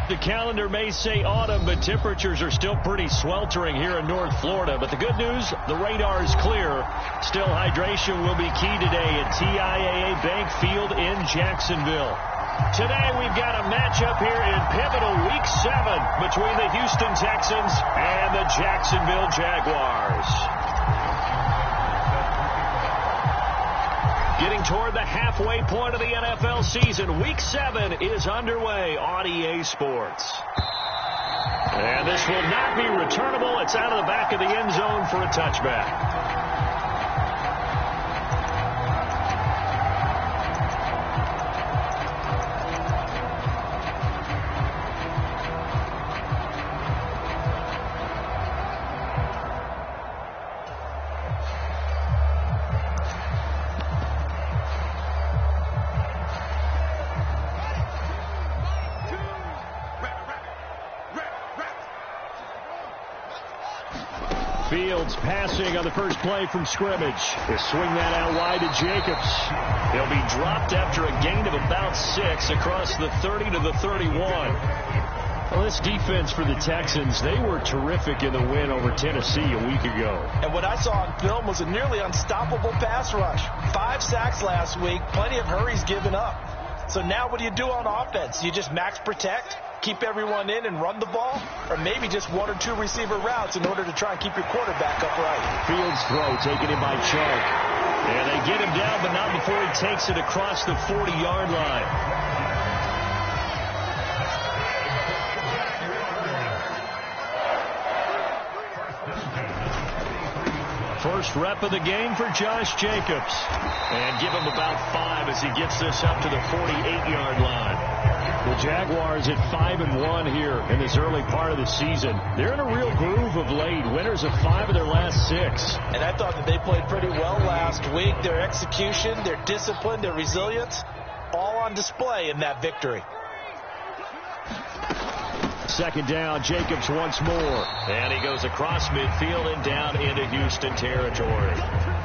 The calendar may say autumn, but temperatures are still pretty sweltering here in North Florida. But the good news, the radar is clear. Still, hydration will be key today at TIAA Bank Field in Jacksonville. Today, we've got a matchup here in pivotal Week 7 between the Houston Texans and the Jacksonville Jaguars. Getting toward the halfway point of the NFL season, Week 7 is underway on EA Sports. And this will not be returnable. It's out of the back of the end zone for a touchback. Fields passing on the first play from scrimmage. He'll swing that out wide to Jacobs. He'll be dropped after a gain of about 6 across the 30 to the 31. Well, this defense for the Texans, they were terrific in the win over Tennessee a week ago. And what I saw on film was a nearly unstoppable pass rush. 5 sacks last week, plenty of hurries given up. So now what do you do on offense? You just max protect, keep everyone in and run the ball, or maybe just 1 or 2 receiver routes in order to try and keep your quarterback upright. Fields throw taken in by Chark. And they get him down, but not before he takes it across the 40-yard line. First rep of the game for Josh Jacobs. And give him about 5 as he gets this up to the 48-yard line. The Jaguars at 5-1 here in this early part of the season. They're in a real groove of late. Winners of 5 of their last 6. And I thought that they played pretty well last week. Their execution, their discipline, their resilience, all on display in that victory. Second down, Jacobs once more. And he goes across midfield and down into Houston territory.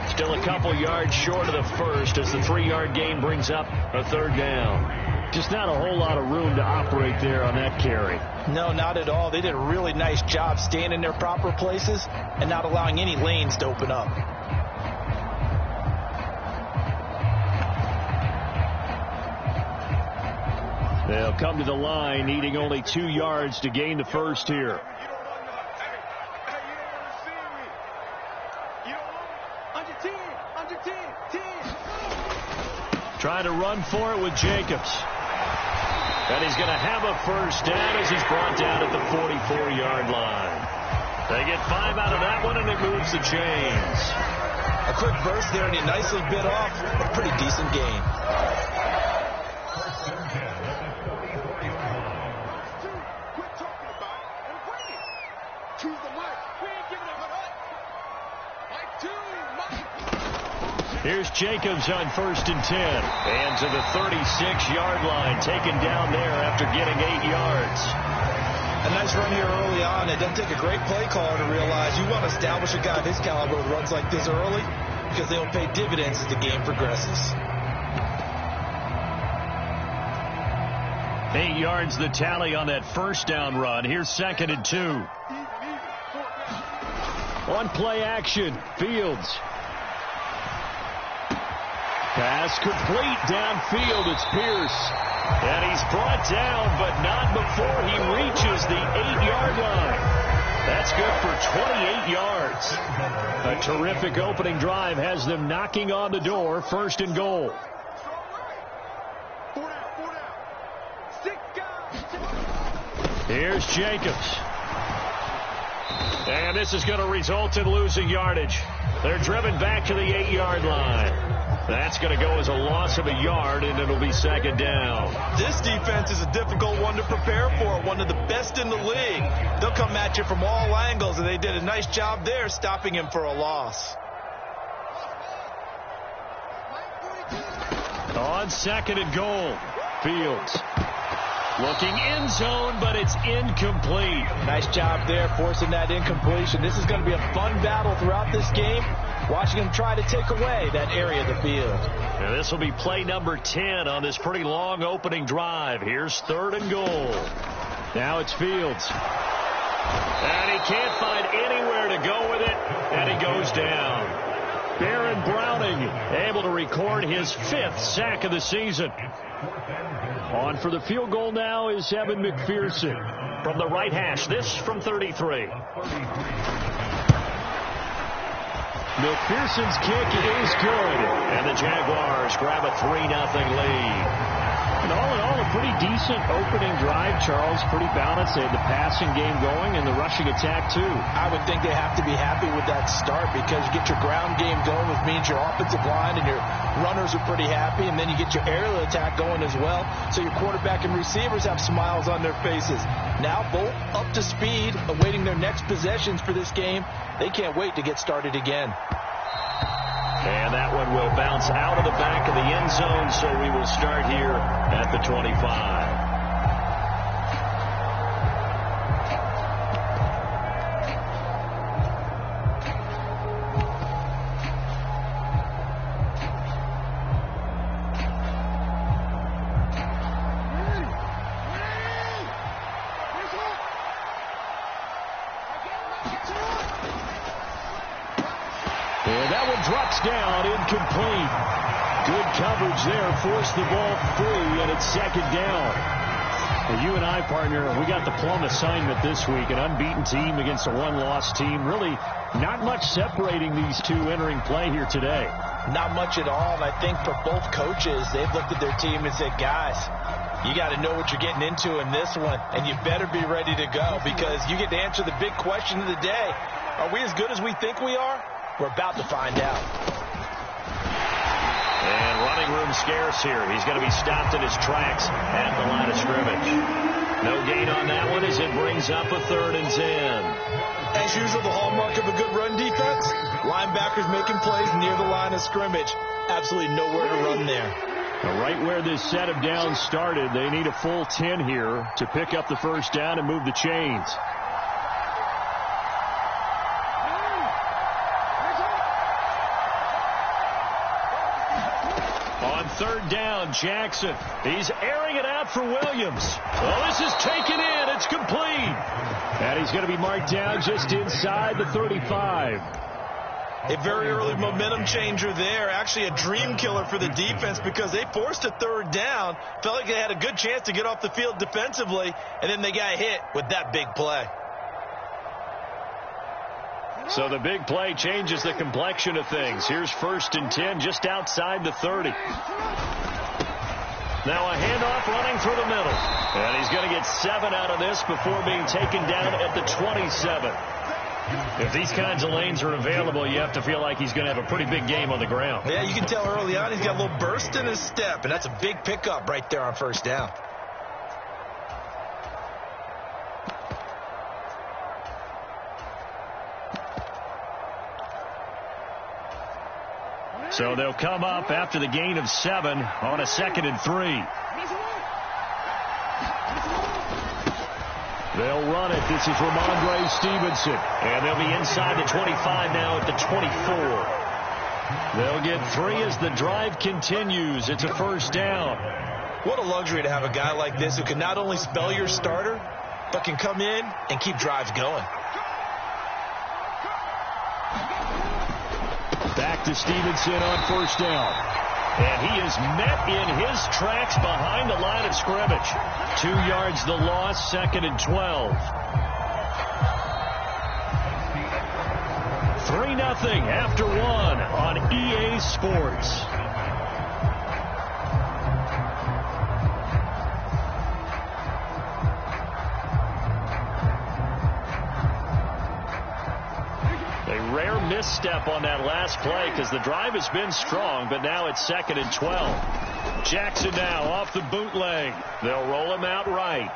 Still a couple yards short of the first as the 3-yard gain brings up a third down. Just not a whole lot of room to operate there on that carry. No, not at all. They did a really nice job staying in their proper places and not allowing any lanes to open up. They'll come to the line, needing only 2 yards to gain the first here. Trying to run for it with Jacobs. And he's going to have a first down as he's brought down at the 44-yard line. They get 5 out of that one, and it moves the chains. A quick burst there, and he nicely bit off a pretty decent gain. Here's Jacobs on 1st and 10. And to the 36-yard line, taken down there after getting 8 yards. A nice run here early on. It doesn't take a great play caller to realize you want to establish a guy of his caliber with runs like this early because they'll pay dividends as the game progresses. 8 yards the tally on that first down run. Here's 2nd and 2. On play action, Fields. Pass complete downfield. It's Pierce. And he's brought down, but not before he reaches the 8-yard line. That's good for 28 yards. A terrific opening drive has them knocking on the door. 1st and goal. Here's Jacobs. And this is going to result in losing yardage. They're driven back to the 8-yard line. That's going to go as a loss of a yard, and it'll be 2nd down. This defense is a difficult one to prepare for, one of the best in the league. They'll come at you from all angles, and they did a nice job there stopping him for a loss. On 2nd and goal, Fields. Looking end zone, but it's incomplete. Nice job there forcing that incompletion. This is going to be a fun battle throughout this game. Watching him try to take away that area of the field. And this will be play number 10 on this pretty long opening drive. Here's 3rd and goal. Now it's Fields. And he can't find anywhere to go with it, and he goes down. Baron Browning able to record his 5th sack of the season. On for the field goal now is Evan McPherson from the right hash. This from 33. McPherson's kick is good, and the Jaguars grab a 3-0 lead. And all in all, a pretty decent opening drive, Charles. Pretty balanced. They had the passing game going and the rushing attack, too. I would think they have to be happy with that start because you get your ground game going, which means your offensive line and your runners are pretty happy, and then you get your aerial attack going as well. So your quarterback and receivers have smiles on their faces. Now both up to speed, awaiting their next possessions for this game. They can't wait to get started again. And that one will bounce out of the back of the end zone, so we will start here at the 25. Drops down, incomplete. Good coverage there, forced the ball free, and it's 2nd down. Well, you and I, partner, we got the plum assignment this week, an unbeaten team against a one-loss team. Really not much separating these two entering play here today. Not much at all, and I think for both coaches, they've looked at their team and said, guys, you got to know what you're getting into in this one, and you better be ready to go because you get to answer the big question of the day. Are we as good as we think we are? We're about to find out. And running room scarce here. He's going to be stopped in his tracks at the line of scrimmage. No gain on that one as it brings up a 3rd and 10. As usual, the hallmark of a good run defense, linebackers making plays near the line of scrimmage. Absolutely nowhere to run there. Right where this set of downs started, they need a full 10 here to pick up the 1st down and move the chains. On 3rd down, Jackson. He's airing it out for Williams. Oh, this is taken in. It's complete. And he's going to be marked down just inside the 35. A very early momentum changer there. Actually a dream killer for the defense because they forced a 3rd down. Felt like they had a good chance to get off the field defensively, and then they got hit with that big play. So the big play changes the complexion of things. Here's 1st and 10 just outside the 30. Now a handoff running through the middle. And he's going to get 7 out of this before being taken down at the 27. If these kinds of lanes are available, you have to feel like he's going to have a pretty big game on the ground. Yeah, you can tell early on he's got a little burst in his step, and that's a big pickup right there on 1st down. So they'll come up after the gain of 7 on a 2nd and 3. They'll run it. This is Ramondre Stevenson. And they'll be inside the 25 now at the 24. They'll get 3 as the drive continues. It's a 1st down. What a luxury to have a guy like this who can not only spell your starter, but can come in and keep drives going. Back to Stevenson on 1st down. And he is met in his tracks behind the line of scrimmage. 2 yards the loss, 2nd and 12. 3-0 after 1 on EA Sports. Misstep on that last play because the drive has been strong, but now it's 2nd and 12. Jackson now off the bootleg. They'll roll him out right.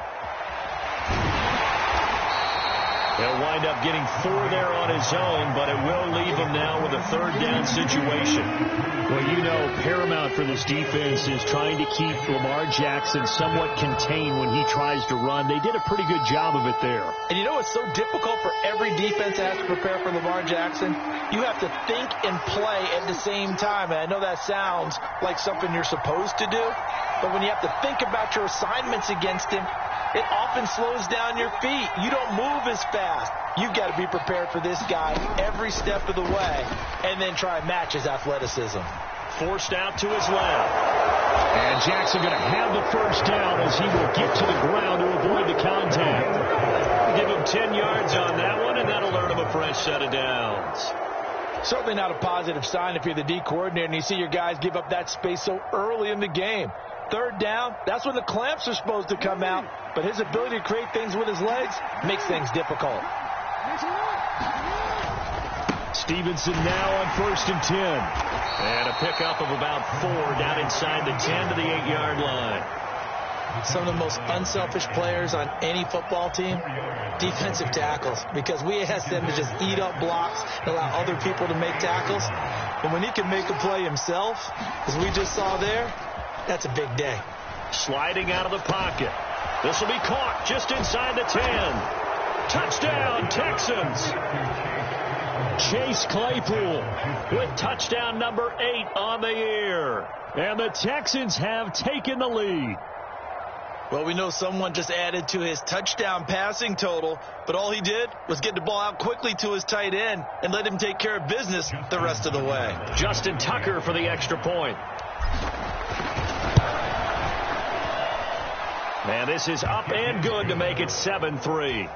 He'll wind up getting 4 there on his own, but it will leave him now with a third down situation. Well, you know, paramount for this defense is trying to keep Lamar Jackson somewhat contained when he tries to run. They did a pretty good job of it there. And you know it's so difficult for every defense that has to prepare for Lamar Jackson? You have to think and play at the same time. And I know that sounds like something you're supposed to do, but when you have to think about your assignments against him, it often slows down your feet. You don't move as fast. You've got to be prepared for this guy every step of the way and then try and match his athleticism. Forced out to his left. And Jackson going to have the first down as he will get to the ground to avoid the contact. Give him 10 yards on that one, and that'll earn him a fresh set of downs. Certainly not a positive sign if you're the D coordinator and you see your guys give up that space so early in the game. Third down, that's when the clamps are supposed to come out, but his ability to create things with his legs makes things difficult. Stevenson now on 1st and 10. And a pickup of about 4 down inside the 10 to the 8-yard line. Some of the most unselfish players on any football team, defensive tackles, because we ask them to just eat up blocks and allow other people to make tackles. And when he can make a play himself, as we just saw there, that's a big day. Sliding out of the pocket. This will be caught just inside the 10. Touchdown, Texans. Chase Claypool with touchdown number 8 on the year. And the Texans have taken the lead. Well, we know someone just added to his touchdown passing total, but all he did was get the ball out quickly to his tight end and let him take care of business the rest of the way. Justin Tucker for the extra point. And this is up and good to make it 7-3.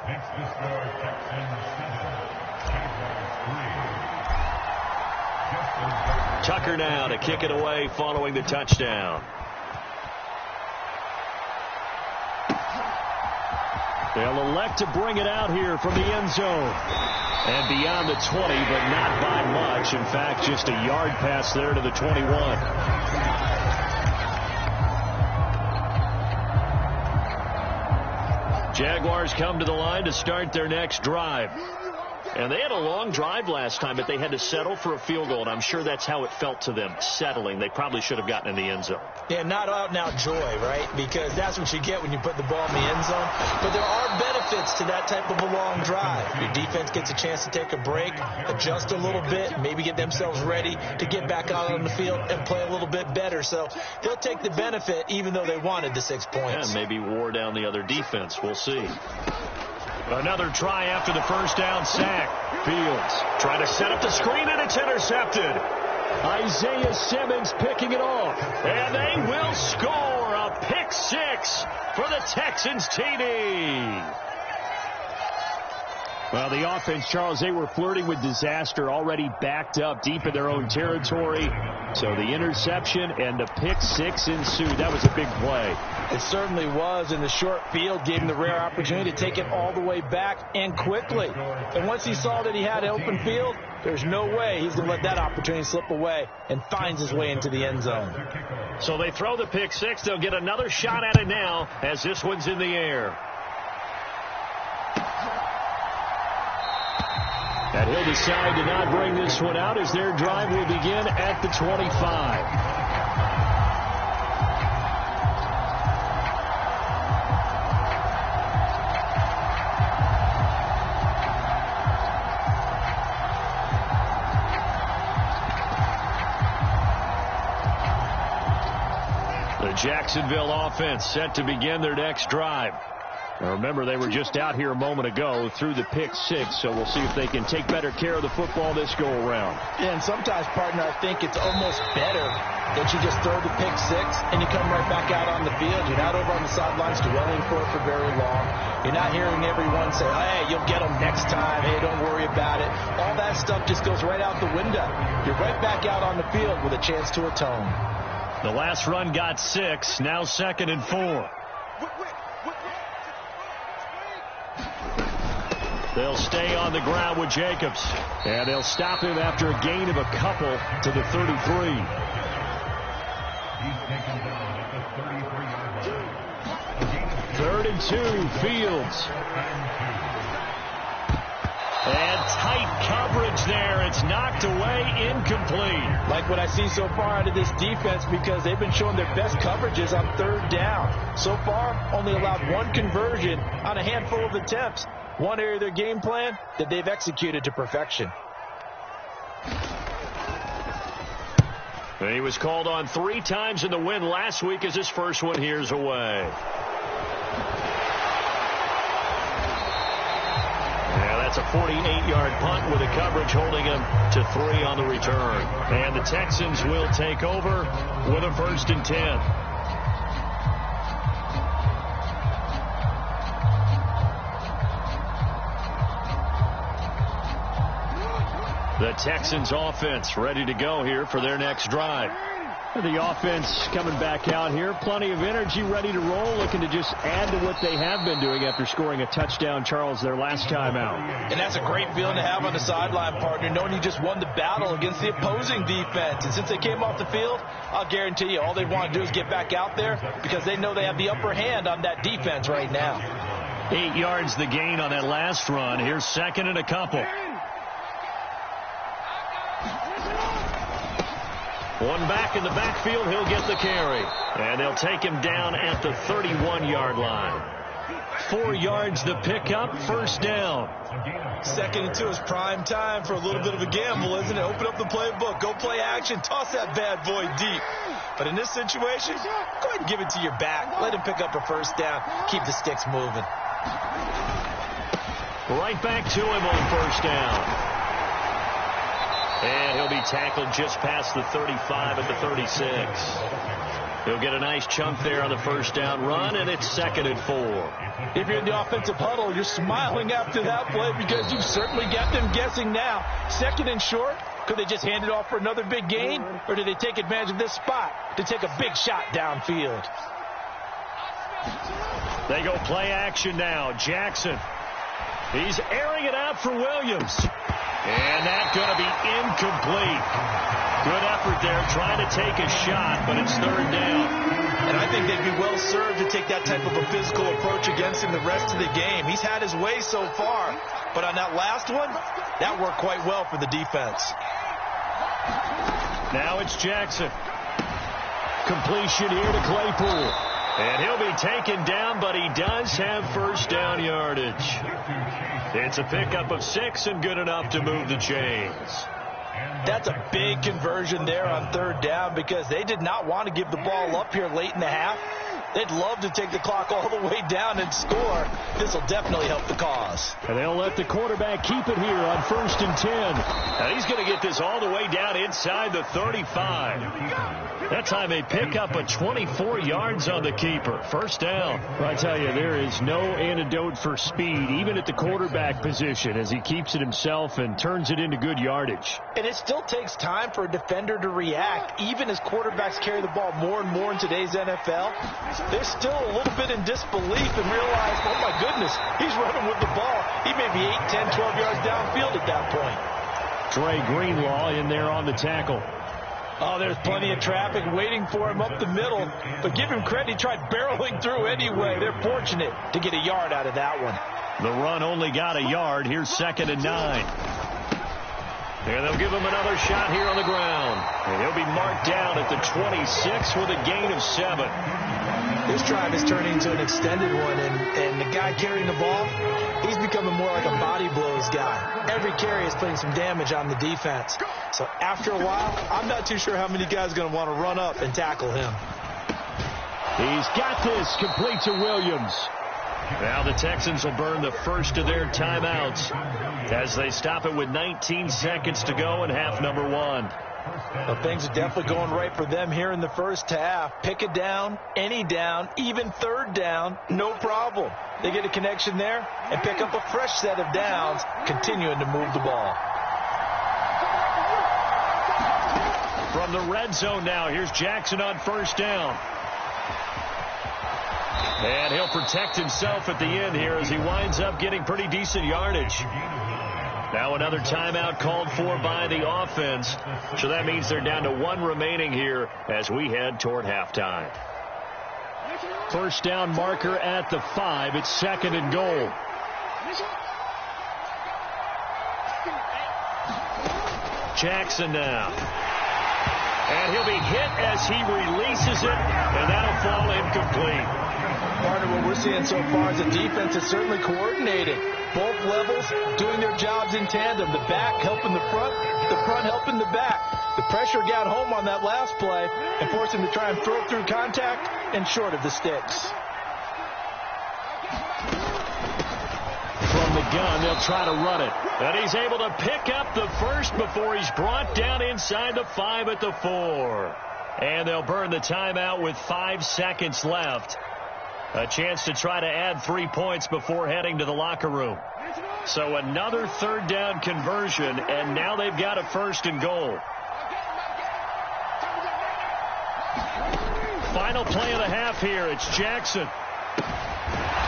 Tucker now to kick it away following the touchdown. They'll elect to bring it out here from the end zone. And beyond the 20, but not by much. In fact, just a yard pass there to the 21. Jaguars come to the line to start their next drive. And they had a long drive last time, but they had to settle for a field goal, and I'm sure that's how it felt to them, settling. They probably should have gotten in the end zone. Yeah, not out-and-out joy, right? Because that's what you get when you put the ball in the end zone. But there are benefits to that type of a long drive. Your defense gets a chance to take a break, adjust a little bit, maybe get themselves ready to get back out on the field and play a little bit better. So they'll take the benefit even though they wanted the 6 points. And maybe wore down the other defense. We'll see. Another try after the first down sack. Fields trying to set up the screen, and it's intercepted. Isaiah Simmons picking it off. And they will score a pick 6 for the Texans TD. Well, the offense, Charles, they were flirting with disaster, already backed up deep in their own territory. So the interception and the pick 6 ensued. That was a big play. It certainly was, and the short field gave him the rare opportunity to take it all the way back and quickly. And once he saw that he had open field, there's no way he's going to let that opportunity slip away, and finds his way into the end zone. So they throw the pick 6. They'll get another shot at it now as this one's in the air. And he'll decide to not bring this one out as their drive will begin at the 25. The Jacksonville offense set to begin their next drive. Now remember, they were just out here a moment ago through the pick 6, so we'll see if they can take better care of the football this go-around. Yeah, and sometimes, partner, I think it's almost better that you just throw the pick 6 and you come right back out on the field. You're not over on the sidelines dwelling for it for very long. You're not hearing everyone say, hey, you'll get them next time. Hey, don't worry about it. All that stuff just goes right out the window. You're right back out on the field with a chance to atone. The last run got 6, now 2nd and 4. They'll stay on the ground with Jacobs. And they'll stop him after a gain of a couple to the 33. Third and 2, Fields. And tight coverage there. It's knocked away, incomplete. Like what I see so far out of this defense, because they've been showing their best coverages on third down. So far, only allowed one conversion on a handful of attempts. One area of their game plan that they've executed to perfection. And he was called on 3 times in the win last week as his first one here's away. That's a 48-yard punt with the coverage holding him to 3 on the return. And the Texans will take over with a 1st and 10. The Texans offense ready to go here for their next drive. The offense coming back out here. Plenty of energy, ready to roll, looking to just add to what they have been doing after scoring a touchdown, Charles, their last time out. And that's a great feeling to have on the sideline, partner, knowing you just won the battle against the opposing defense. And since they came off the field, I'll guarantee you all they want to do is get back out there because they know they have the upper hand on that defense right now. 8 yards the gain on that last run. Here's 2nd and a couple. One back in the backfield, he'll get the carry. And they'll take him down at the 31-yard line. 4 yards the pickup, 1st down. 2nd and 2 is prime time for a little bit of a gamble, isn't it? Open up the playbook, go play action, toss that bad boy deep. But in this situation, go ahead and give it to your back. Let him pick up a 1st down. Keep the sticks moving. Right back to him on 1st down. And he'll be tackled just past the 35 at the 36. He'll get a nice chunk there on the 1st down run, and it's 2nd and 4. If you're in the offensive huddle, you're smiling after that play because you've certainly got them guessing now. 2nd and short, could they just hand it off for another big gain, or do they take advantage of this spot to take a big shot downfield? They go play action now. Jackson. He's airing it out for Williams. And that's going to be incomplete. Good effort there trying to take a shot, but it's 3rd down. And I think they'd be well served to take that type of a physical approach against him the rest of the game. He's had his way so far, but on that last one, that worked quite well for the defense. Now it's Jackson. Completion here to Claypool. And he'll be taken down, but he does have 1st down yardage. It's a pickup of 6 and good enough to move the chains. That's a big conversion there on 3rd down because they did not want to give the ball up here late in the half. They'd love to take the clock all the way down and score. This will definitely help the cause. And they'll let the quarterback keep it here on 1st and 10. And he's going to get this all the way down inside the 35. That time they pick up a 24 yards on the keeper. 1st down. I tell you, there is no antidote for speed, even at the quarterback position, as he keeps it himself and turns it into good yardage. And it still takes time for a defender to react, even as quarterbacks carry the ball more and more in today's NFL. They're still a little bit in disbelief and realize, oh my goodness, he's running with the ball. He may be 8, 10, 12 yards downfield at that point. Dre Greenlaw in there on the tackle. Oh, there's plenty of traffic waiting for him up the middle. But give him credit, he tried barreling through anyway. They're fortunate to get a yard out of that one. The run only got a yard. Here's 2nd and 9. And they'll give him another shot here on the ground. And he'll be marked down at the 26 with a gain of 7. This drive is turning into an extended one, and the guy carrying the ball, he's becoming more like a body blows guy. Every carry is putting some damage on the defense. So after a while, I'm not too sure how many guys are going to want to run up and tackle him. He's got this, complete to Williams. Now the Texans will burn the first of their timeouts as they stop it with 19 seconds to go in half number 1. Well, things are definitely going right for them here in the first half. Pick a down, any down, even 3rd down, no problem. They get a connection there and pick up a fresh set of downs, continuing to move the ball. From the red zone now, here's Jackson on 1st down. And he'll protect himself at the end here as he winds up getting pretty decent yardage. Now another timeout called for by the offense. So that means they're down to 1 remaining here as we head toward halftime. 1st down marker at the 5. It's 2nd and goal. Jackson now. And he'll be hit as he releases it, and that'll fall incomplete. Partner, what we're seeing so far is the defense is certainly coordinated. Both levels doing their jobs in tandem. The back helping the front helping the back. The pressure got home on that last play and forced him to try and throw through contact and short of the sticks. From the gun, they'll try to run it. And he's able to pick up the first before he's brought down inside the 5 at the 4. And they'll burn the timeout with 5 seconds left. A chance to try to add 3 points before heading to the locker room. So another third down conversion, and now they've got a 1st and goal. Final play of the half here. It's Jackson.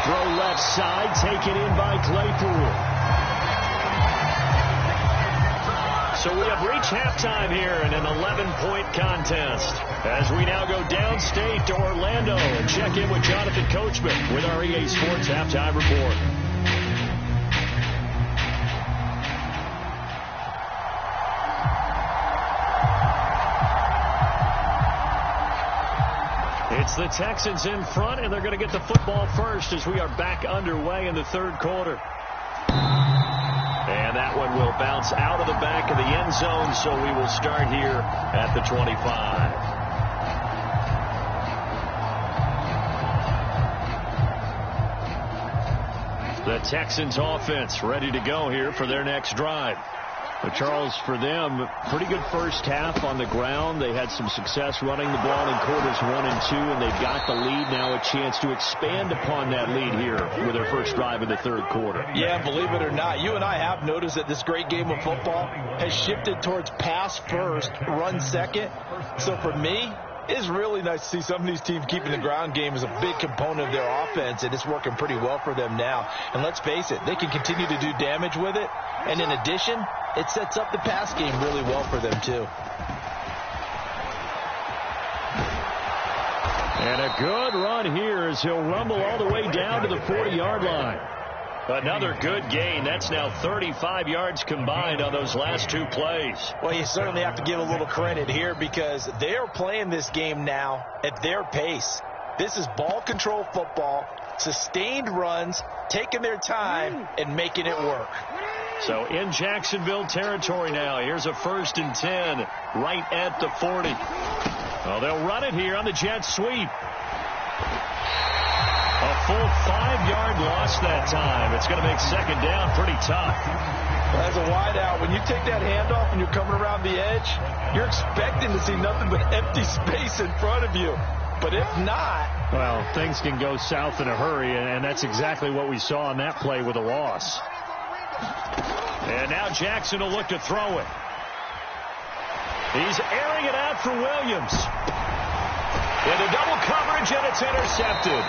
Throw left side, taken in by Claypool. So we have reached halftime here in an 11-point contest. As we now go downstate to Orlando and check in with Jonathan Coachman with our EA Sports Halftime Report. It's the Texans in front, and they're going to get the football first as we are back underway in the 3rd quarter. And that one will bounce out of the back of the end zone, so we will start here at the 25. The Texans offense ready to go here for their next drive. But Charles, for them, pretty good first half on the ground. They had some success running the ball in quarters 1 and 2, and they've got the lead now, a chance to expand upon that lead here with their first drive in the 3rd quarter. Yeah, believe it or not, you and I have noticed that this great game of football has shifted towards pass first, run second. So for me, it's really nice to see some of these teams keeping the ground game as a big component of their offense, and it's working pretty well for them now. And let's face it, they can continue to do damage with it. And in addition, it sets up the pass game really well for them, too. And a good run here as he'll rumble all the way down to the 40-yard line. Another good gain. That's now 35 yards combined on those last 2 plays. Well, you certainly have to give a little credit here because they are playing this game now at their pace. This is ball control football, sustained runs, taking their time, and making it work. So in Jacksonville territory now. Here's a 1st and 10 right at the 40. Well, they'll run it here on the jet sweep. A full 5-yard loss that time. It's going to make 2nd down pretty tough. As a wideout, when you take that handoff and you're coming around the edge, you're expecting to see nothing but empty space in front of you. But if not... Well, things can go south in a hurry, and that's exactly what we saw on that play with a loss. And now Jackson will look to throw it. He's airing it out for Williams. Into double coverage, and it's intercepted.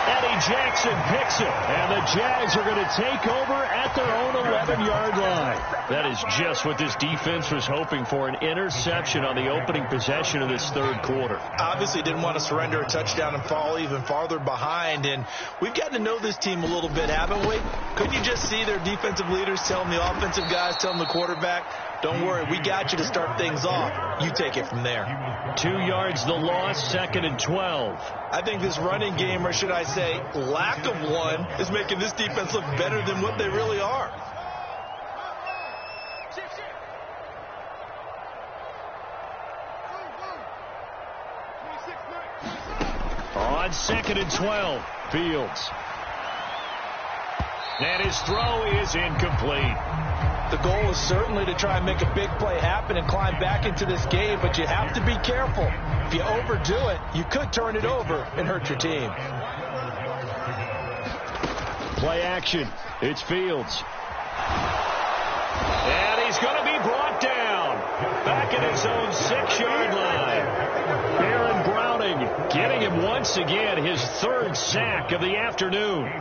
Eddie Jackson picks it, and the Jags are going to take over at their own 11-yard line. That is just what this defense was hoping for, an interception on the opening possession of this 3rd quarter. Obviously didn't want to surrender a touchdown and fall even farther behind, and we've gotten to know this team a little bit, haven't we? Couldn't you just see their defensive leaders telling the offensive guys, telling the quarterback, don't worry, we got you to start things off. You take it from there. 2 yards the loss, 2nd and 12. I think this running game, or should I say lack of one, is making this defense look better than what they really are. On 2nd and 12, Fields. And his throw is incomplete. The goal is certainly to try and make a big play happen and climb back into this game, but you have to be careful. If you overdo it, you could turn it over and hurt your team. Play action. It's Fields. And he's going to be brought down. Back at his own 6-yard line. Aaron Browning getting him once again, his 3rd sack of the afternoon.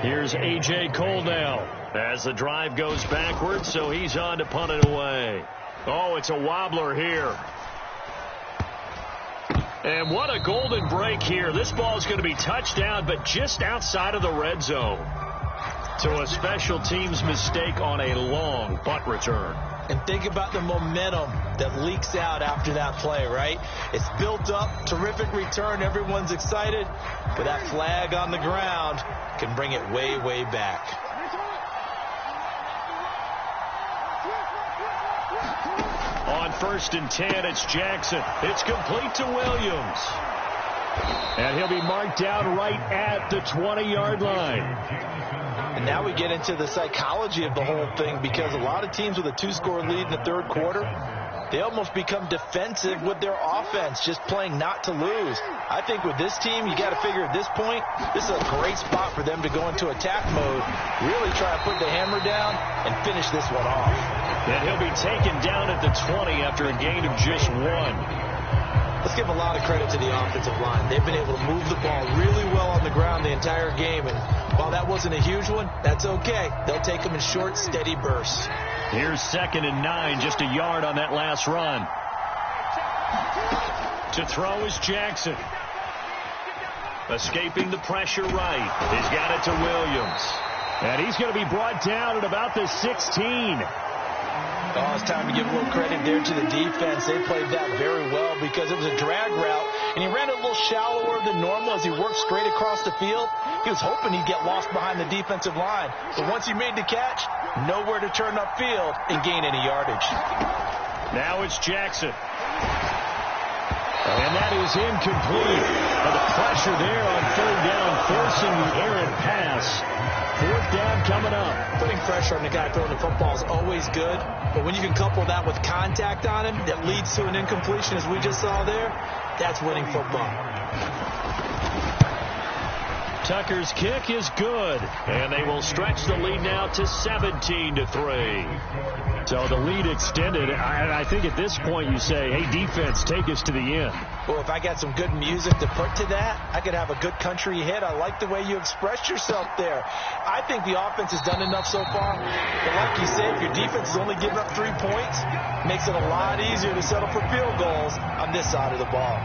Here's A.J. Cole now as the drive goes backwards, so he's on to punt it away. Oh, it's a wobbler here. And what a golden break here. This ball is going to be touchdown, but just outside of the red zone. So a special teams mistake on a long punt return. And think about the momentum that leaks out after that play, right? It's built up, terrific return, everyone's excited, but that flag on the ground can bring it way, way back. On 1st and 10, it's Jackson. It's complete to Williams. And he'll be marked down right at the 20-yard line. And now we get into the psychology of the whole thing, because a lot of teams with a 2-score lead in the third quarter, they almost become defensive with their offense, just playing not to lose. I think with this team, you got to figure at this point, this is a great spot for them to go into attack mode, really try to put the hammer down and finish this one off. And he'll be taken down at the 20 after a gain of just 1. Let's give a lot of credit to the offensive line. They've been able to move the ball really well on the ground the entire game, and while that wasn't a huge one, that's okay. They'll take them in short, steady bursts. Here's 2nd and 9, just a yard on that last run. To throw is Jackson. Escaping the pressure right. He's got it to Williams. And he's going to be brought down at about the 16. Oh, it's time to give a little credit there to the defense. They played that very well because it was a drag route, and he ran a little shallower than normal as he worked straight across the field. He was hoping he'd get lost behind the defensive line, but once he made the catch, nowhere to turn upfield and gain any yardage. Now it's Jackson. And that is incomplete. And the pressure there on 3rd down, forcing the errant pass. 4th down coming up. Putting pressure on the guy throwing the football is always good, but when you can couple that with contact on him that leads to an incompletion, as we just saw there, that's winning football. Tucker's kick is good, and they will stretch the lead now to 17-3. So the lead extended. I think at this point you say, hey, defense, take us to the end. Well, if I got some good music to put to that, I could have a good country hit. I like the way you expressed yourself there. I think the offense has done enough so far. But like you said, if your defense is only giving up 3 points, it makes it a lot easier to settle for field goals on this side of the ball.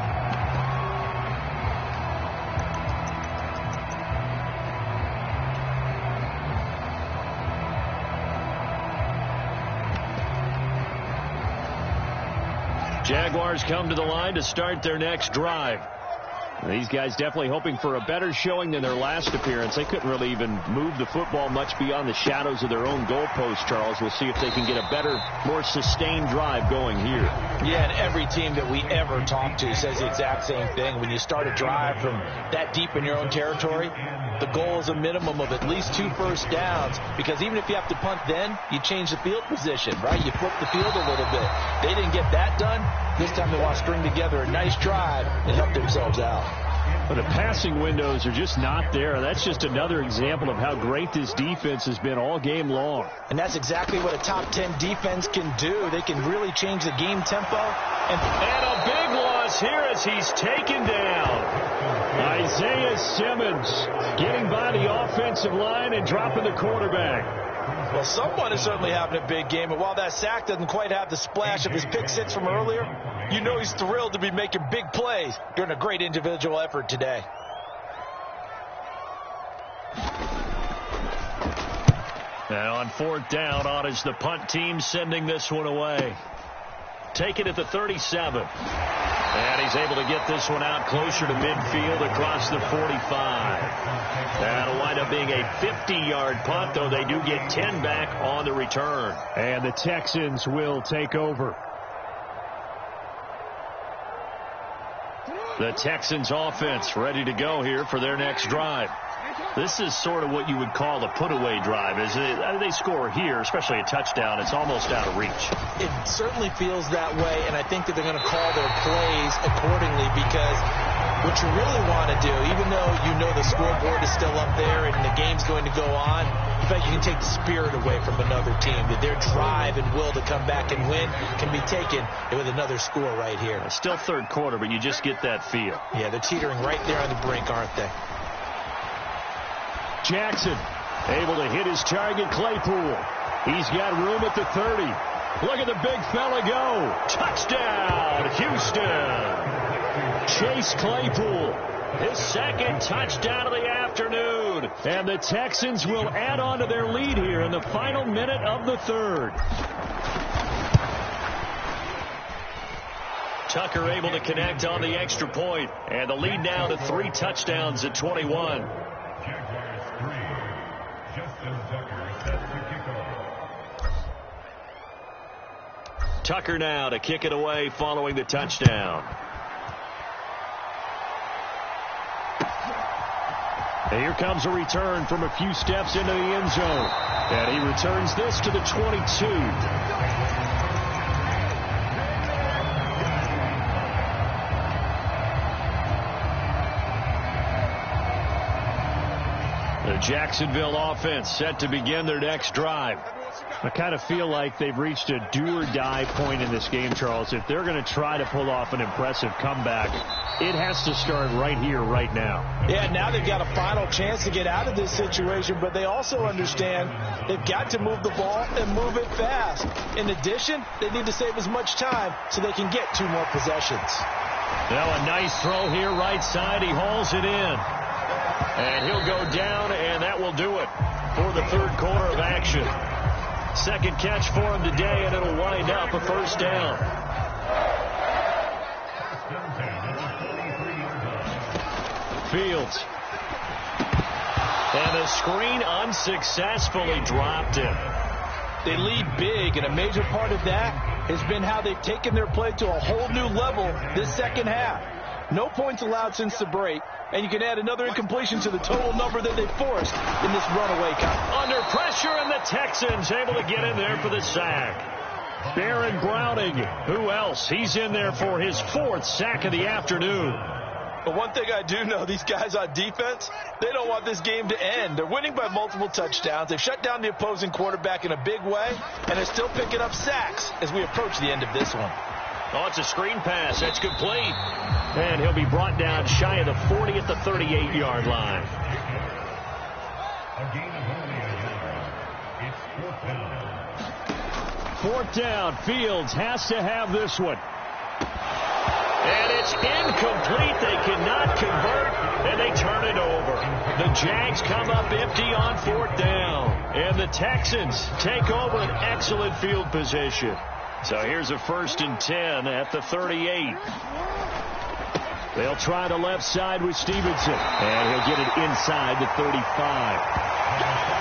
Jaguars come to the line to start their next drive. These guys definitely hoping for a better showing than their last appearance. They couldn't really even move the football much beyond the shadows of their own goalpost, Charles. We'll see if they can get a better, more sustained drive going here. Yeah, and every team that we ever talk to says the exact same thing. When you start a drive from that deep in your own territory, the goal is a minimum of at least 2 first downs, because even if you have to punt then, you change the field position, right? You flip the field a little bit. They didn't get that done. This time they want to string together a nice drive and help themselves out. But the passing windows are just not there. That's just another example of how great this defense has been all game long. And that's exactly what a top 10 defense can do. They can really change the game tempo. And a big loss here as he's taken down. Isaiah Simmons getting by the offensive line and dropping the quarterback. Well, someone is certainly having a big game, and while that sack doesn't quite have the splash of his pick six from earlier, you know he's thrilled to be making big plays during a great individual effort today. And on 4th down, on is the punt team sending this one away. Take it at the 37. And he's able to get this one out closer to midfield across the 45. That'll wind up being a 50-yard punt, though they do get 10 back on the return. And the Texans will take over. The Texans offense ready to go here for their next drive. This is sort of what you would call a put-away drive. As they score here, especially a touchdown, it's almost out of reach. It certainly feels that way, and I think that they're going to call their plays accordingly, because what you really want to do, even though you know the scoreboard is still up there and the game's going to go on, in fact, you can take the spirit away from another team, that their drive and will to come back and win can be taken with another score right here. It's still third quarter, but you just get that feel. Yeah, they're teetering right there on the brink, aren't they? Jackson able to hit his target, Claypool. He's got room at the 30. Look at the big fella go. Touchdown, Houston. Chase Claypool, his second touchdown of the afternoon. And the Texans will add on to their lead here in the final minute of the third. Tucker able to connect on the extra point, and the lead now to 3 touchdowns at 21. Tucker now to kick it away following the touchdown. And here comes a return from a few steps into the end zone. And he returns this to the 22. The Jacksonville offense set to begin their next drive. I kind of feel like they've reached a do-or-die point in this game, Charles. If they're going to try to pull off an impressive comeback, it has to start right here, right now. Yeah, now they've got a final chance to get out of this situation, but they also understand they've got to move the ball and move it fast. In addition, they need to save as much time so they can get 2 more possessions. Now a nice throw here, right side. He hauls it in. And he'll go down, and that will do it for the third quarter of action. Second catch for him today, and it'll wind up a first down. Fields. And the screen unsuccessfully dropped him. They lead big, and a major part of that has been how they've taken their play to a whole new level this second half. No points allowed since the break, and you can add another incompletion to the total number that they forced in this runaway contest. Under pressure, and the Texans able to get in there for the sack. Baron Browning, who else? He's in there for his 4th sack of the afternoon. But one thing I do know, these guys on defense, they don't want this game to end. They're winning by multiple touchdowns. They've shut down the opposing quarterback in a big way, and they're still picking up sacks as we approach the end of this one. Oh, it's a screen pass. That's complete. And he'll be brought down shy of the 40 at the 38-yard line. Fourth down. Fields has to have this one. And it's incomplete. They cannot convert, and they turn it over. The Jags come up empty on 4th down. And the Texans take over an excellent field position. So here's a 1st and 10 at the 38. They'll try the left side with Stevenson. And he'll get it inside the 35.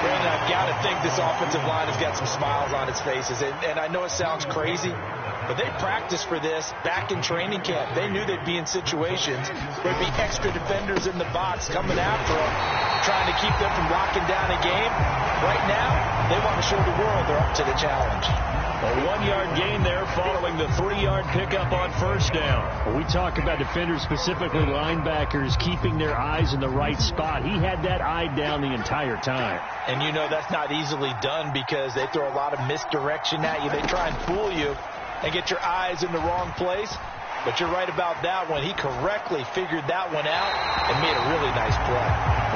Brandon, I've got to think this offensive line has got some smiles on its faces. And I know it sounds crazy, but they practiced for this back in training camp. They knew they'd be in situations where there'd be extra defenders in the box coming after them, trying to keep them from locking down a game. Right now, they want to show the world they're up to the challenge. A 1-yard gain there following the 3-yard pickup on 1st down. When we talk about defenders, specifically linebackers, keeping their eyes in the right spot. He had that eye down the entire time. And you know that's not easily done because they throw a lot of misdirection at you. They try and fool you and get your eyes in the wrong place. But you're right about that one. He correctly figured that one out and made a really nice play.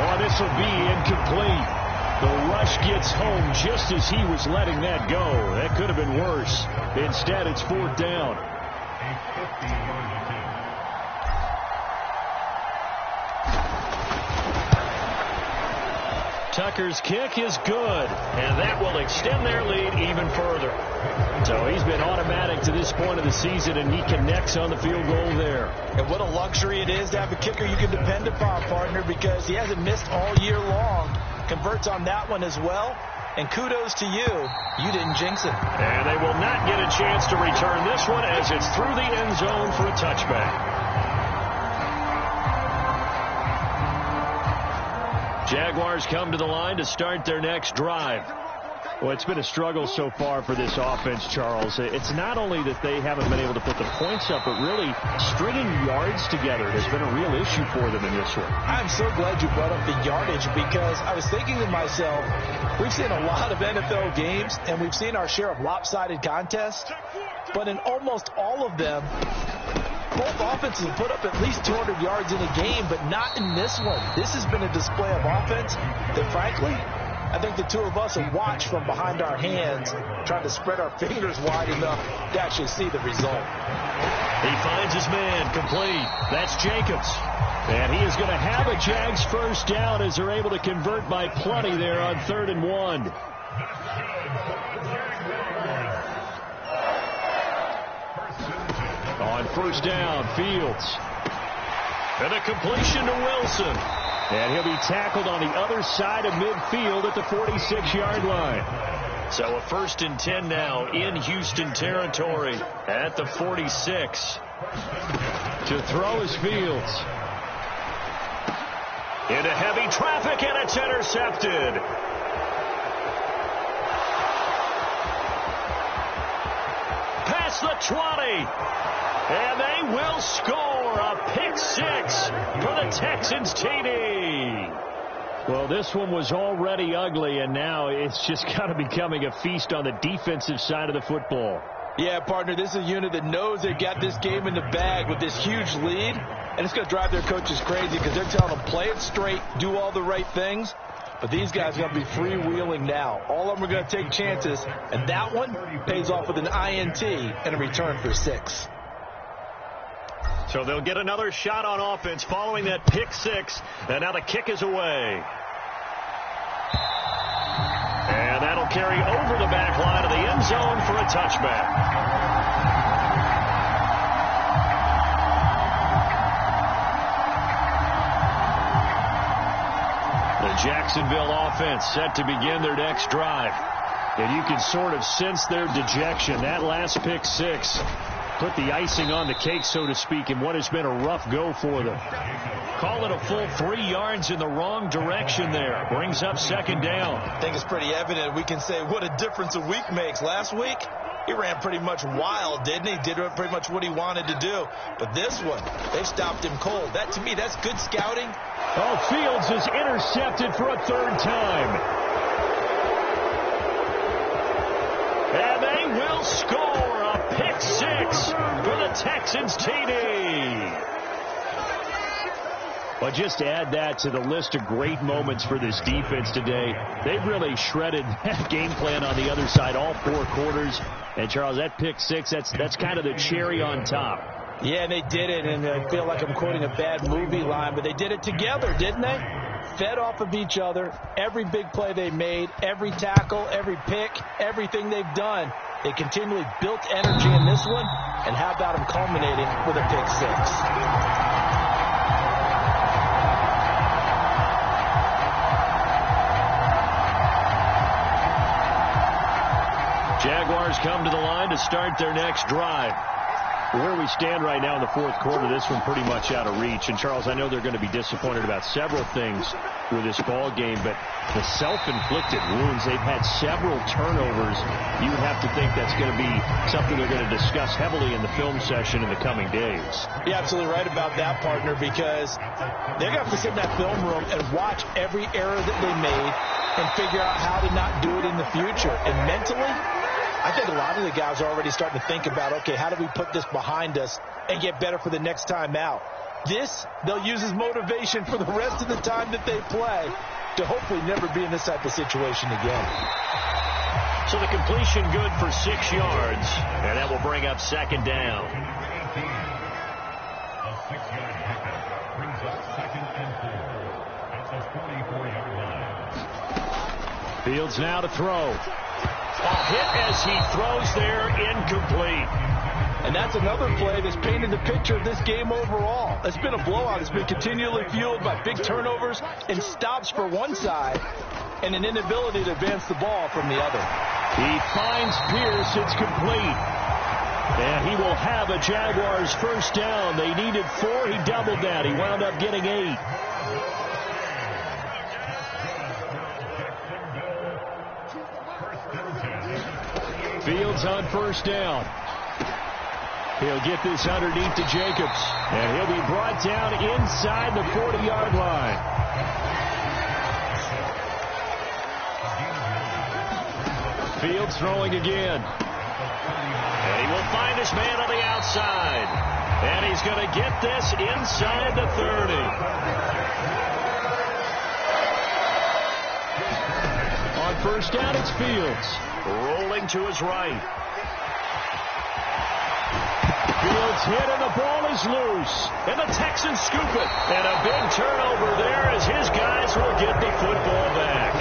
Oh, this will be incomplete. The rush gets home just as he was letting that go. That could have been worse. Instead, it's 4th down. Tucker's kick is good, and that will extend their lead even further. So he's been automatic to this point of the season, and he connects on the field goal there. And what a luxury it is to have a kicker you can depend upon, partner, because he hasn't missed all year long. Converts on that one as well. And kudos to you. You didn't jinx it. And they will not get a chance to return this one as it's through the end zone for a touchback. Jaguars come to the line to start their next drive. Well, it's been a struggle so far for this offense, Charles. It's not only that they haven't been able to put the points up, but really stringing yards together has been a real issue for them in this one. I'm so glad you brought up the yardage because I was thinking to myself, we've seen a lot of NFL games and we've seen our share of lopsided contests, but in almost all of them, both offenses have put up at least 200 yards in a game, but not in this one. This has been a display of offense that, frankly, I think the two of us have watched from behind our hands, trying to spread our fingers wide enough to actually see the result. He finds his man, complete. That's Jacobs. And he is going to have a Jags first down as they're able to convert by plenty there on 3rd and 1. On first down. Fields. And a completion to Wilson. And he'll be tackled on the other side of midfield at the 46-yard line. So a 1st and 10 now in Houston territory at the 46. To throw is Fields. Into heavy traffic, and it's intercepted. Past the 20. And they will score a pick 6 for the Texans TD. Well, this one was already ugly, and now it's just kind of becoming a feast on the defensive side of the football. Yeah, partner, this is a unit that knows they've got this game in the bag with this huge lead, and it's going to drive their coaches crazy because they're telling them play it straight, do all the right things. But these guys are going to be freewheeling now. All of them are going to take chances, and that one pays off with an INT and a return for 6. So they'll get another shot on offense following that pick 6, and now the kick is away. And that'll carry over the back line of the end zone for a touchback. The Jacksonville offense set to begin their next drive. And you can sort of sense their dejection. That last pick 6 put the icing on the cake, so to speak, in what has been a rough go for them. Call it a full 3 yards in the wrong direction there. Brings up 2nd down. I think it's pretty evident. We can say what a difference a week makes. Last week, he ran pretty much wild, didn't he? Did pretty much what he wanted to do. But this one, they stopped him cold. That, to me, that's good scouting. Oh, Fields is intercepted for a 3rd time. And they will score a pick 6 for the Texans TD. Well, just to add that to the list of great moments for this defense today. They've really shredded that game plan on the other side all 4 quarters. And, Charles, that pick 6, that's kind of the cherry on top. Yeah, and they did it, and I feel like I'm quoting a bad movie line, but they did it together, didn't they? Fed off of each other, every big play they made, every tackle, every pick, everything they've done. They continually built energy in this one, and how about them culminating with a pick 6? Jaguars come to the line to start their next drive. Where we stand right now in the 4th quarter, this one pretty much out of reach. And, Charles, I know they're going to be disappointed about several things with this ball game, but the self-inflicted wounds, they've had several turnovers. You would have to think that's going to be something they're going to discuss heavily in the film session in the coming days. You're absolutely right about that, partner, because they're going to have to sit in that film room and watch every error that they made and figure out how to not do it in the future. And mentally, I think a lot of the guys are already starting to think about, okay, how do we put this behind us and get better for the next time out? This, they'll use as motivation for the rest of the time that they play to hopefully never be in this type of situation again. So the completion good for 6 yards, and that will bring up 2nd down. A 6-yard pickup brings up 2nd and 4 at the 44-yard line. Fields now to throw. A hit as he throws there, incomplete. And that's another play that's painted the picture of this game overall. It's been a blowout. It's been continually fueled by big turnovers and stops for one side and an inability to advance the ball from the other. He finds Pierce. It's complete. And he will have a Jaguars 1st down. They needed 4. He doubled that. He wound up getting 8. Fields on 1st down. He'll get this underneath to Jacobs. And he'll be brought down inside the 40-yard line. Fields throwing again. And he will find his man on the outside. And he's going to get this inside the 30. On 1st down, it's Fields. Rolling to his right. Fields hit and the ball is loose. And the Texans scoop it. And a big turnover there as his guys will get the football back.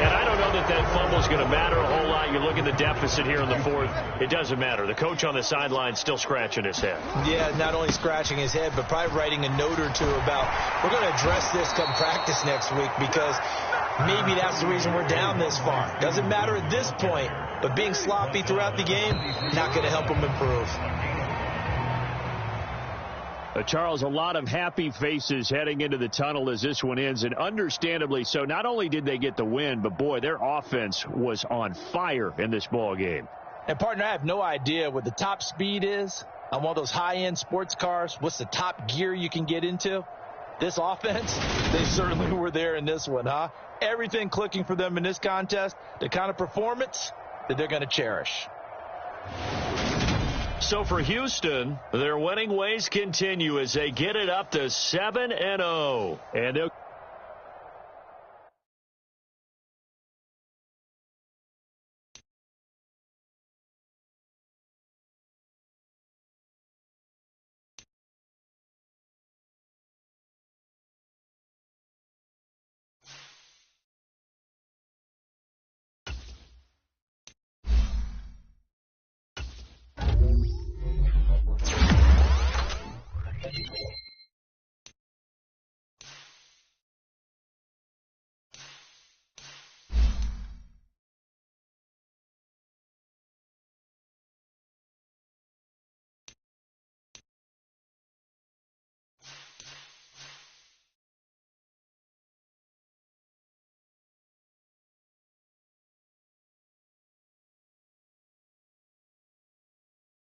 And I don't know that fumble is going to matter a whole lot. You look at the deficit here in the fourth. It doesn't matter. The coach on the sideline still scratching his head. Yeah, not only scratching his head, but probably writing a note or two about, we're going to address this come practice next week, because maybe that's the reason we're down this far. Doesn't matter at this point, but being sloppy throughout the game, not going to help him improve. Charles, a lot of happy faces heading into the tunnel as this one ends, and understandably so. Not only did they get the win, but, boy, their offense was on fire in this ball game. And, partner, I have no idea what the top speed is on one of those high-end sports cars. What's the top gear you can get into? This offense, they certainly were there in this one, huh? Everything clicking for them in this contest, the kind of performance that they're going to cherish. So for Houston, their winning ways continue as they get it up to 7-0. And they'll